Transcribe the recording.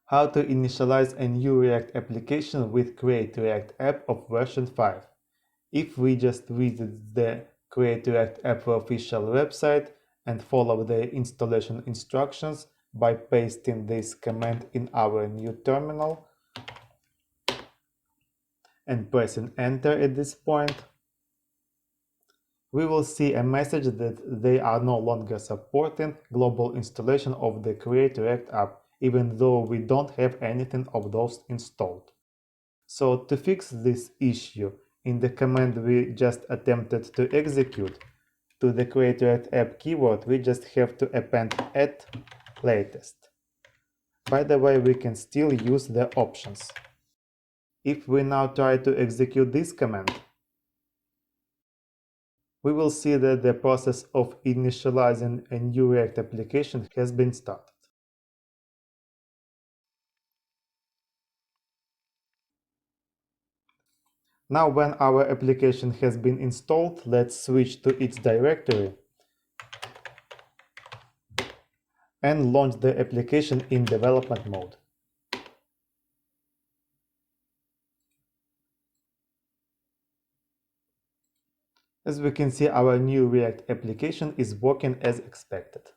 How to initialize a new React application with Create React App of version 5. If we just visit the Create React App official website and follow the installation instructions by pasting this command in our new terminal and pressing enter at this point, we will see a message that they are no longer supporting global installation of the Create React app, even though we don't have anything of those installed. So to fix this issue, in the command we just attempted to execute, to the Create React app keyword we just have to append @latest. By the way, we can still use the options. If we now try to execute this command, we will see that the process of initializing a new React application has been started. Now when our application has been installed, let's switch to its directory and launch the application in development mode. As we can see, our new React application is working as expected.